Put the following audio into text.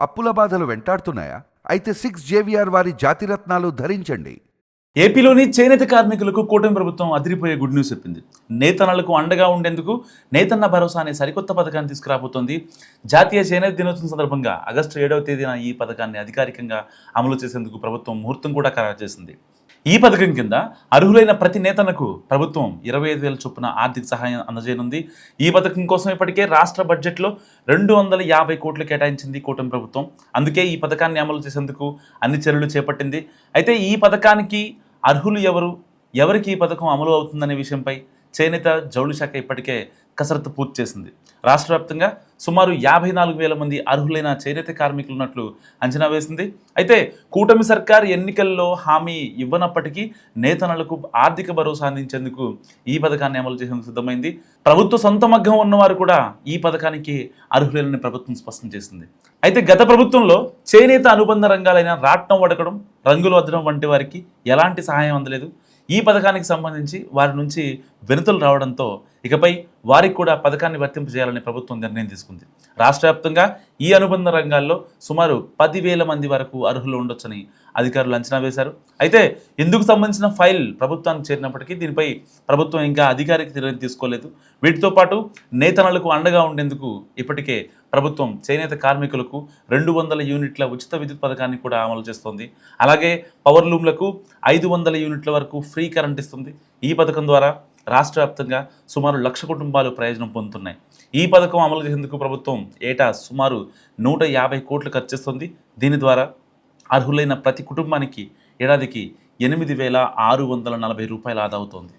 అప్పుల బాధలు వెంటాడుతున్నాయా? అయితే 6 JVR వారి జాతిరత్నాలు ధరించండి. ఏపీలోని చేనేత కార్మికులకు కూటమి ప్రభుత్వం అదిరిపోయే గుడ్ న్యూస్ చెప్పింది. నేతన్నలకు అండగా ఉండేందుకు నేతన్న భరోసా అనే సరికొత్త పథకాన్ని తీసుకురాబోతోంది. జాతీయ చేనేత దినోత్సవం సందర్భంగా ఆగస్టు 7వ తేదీన ఈ పథకాన్ని అధికారికంగా అమలు చేసేందుకు ప్రభుత్వం ముహూర్తం కూడా ఖరారు చేసింది. ఈ పథకం కింద అర్హులైన ప్రతి నేతన్నకు ప్రభుత్వం 25,000 చొప్పున ఆర్థిక సహాయం అందజేయనుంది. ఈ పథకం కోసం ఇప్పటికే రాష్ట్ర బడ్జెట్లో 250 కోట్లు కేటాయించింది కూటమి ప్రభుత్వం. అందుకే ఈ పథకాన్ని అమలు చేసేందుకు అన్ని చర్యలు చేపట్టింది. అయితే ఈ పథకానికి అర్హులు ఎవరికి ఈ పథకం అమలు అవుతుందనే విషయంపై చేనేత జౌళి శాఖ ఇప్పటికే కసరత్తు పూర్తి చేసింది. రాష్ట్ర వ్యాప్తంగా సుమారు 54,000 మంది అర్హులైన చేనేత కార్మికులు ఉన్నట్లు అంచనా వేసింది. అయితే కూటమి సర్కార్ ఎన్నికల్లో హామీ ఇవ్వనప్పటికీ నేతన్నలకు ఆర్థిక భరోసా అందించేందుకు ఈ పథకాన్ని అమలు చేసేందుకు సిద్ధమైంది. ప్రభుత్వ సొంత మగ్గం ఉన్నవారు కూడా ఈ పథకానికి అర్హులేనని ప్రభుత్వం స్పష్టం చేసింది. అయితే గత ప్రభుత్వంలో చేనేత అనుబంధ రంగాలైన రాట్నం వడకడం, రంగులు అద్దడం వంటి వారికి ఎలాంటి సహాయం అందలేదు. ఈ పథకానికి సంబంధించి వారి నుంచి వినతులు రావడంతో ఇకపై వారికి కూడా పథకాన్ని వర్తింపజేయాలని ప్రభుత్వం నిర్ణయం తీసుకుంది. రాష్ట్ర వ్యాప్తంగా ఈ అనుబంధ రంగాల్లో సుమారు 10,000 మంది వరకు అర్హులు ఉండొచ్చని అధికారులు అంచనా వేశారు. అయితే ఇందుకు సంబంధించిన ఫైల్ ప్రభుత్వానికి చేరినప్పటికీ దీనిపై ప్రభుత్వం ఇంకా అధికారిక నిర్ణయం తీసుకోలేదు. వీటితో పాటు నేతన్నలకు అండగా ఉండేందుకు ఇప్పటికే ప్రభుత్వం చేనేత కార్మికులకు 200 యూనిట్ల ఉచిత విద్యుత్ పథకాన్ని కూడా అమలు చేస్తోంది. అలాగే పవర్ లూమ్లకు 500 యూనిట్ల వరకు ఫ్రీ కరెంట్ ఇస్తుంది. ఈ పథకం ద్వారా రాష్ట్ర వ్యాప్తంగా సుమారు 1,00,000 కుటుంబాలు ప్రయోజనం పొందుతున్నాయి. ఈ పథకం అమలు చేసేందుకు ప్రభుత్వం ఏటా సుమారు 150 కోట్లు ఖర్చు చేస్తుంది. దీని ద్వారా అర్హులైన ప్రతి కుటుంబానికి ఏడాదికి 8,640 రూపాయలు ఆదా అవుతోంది.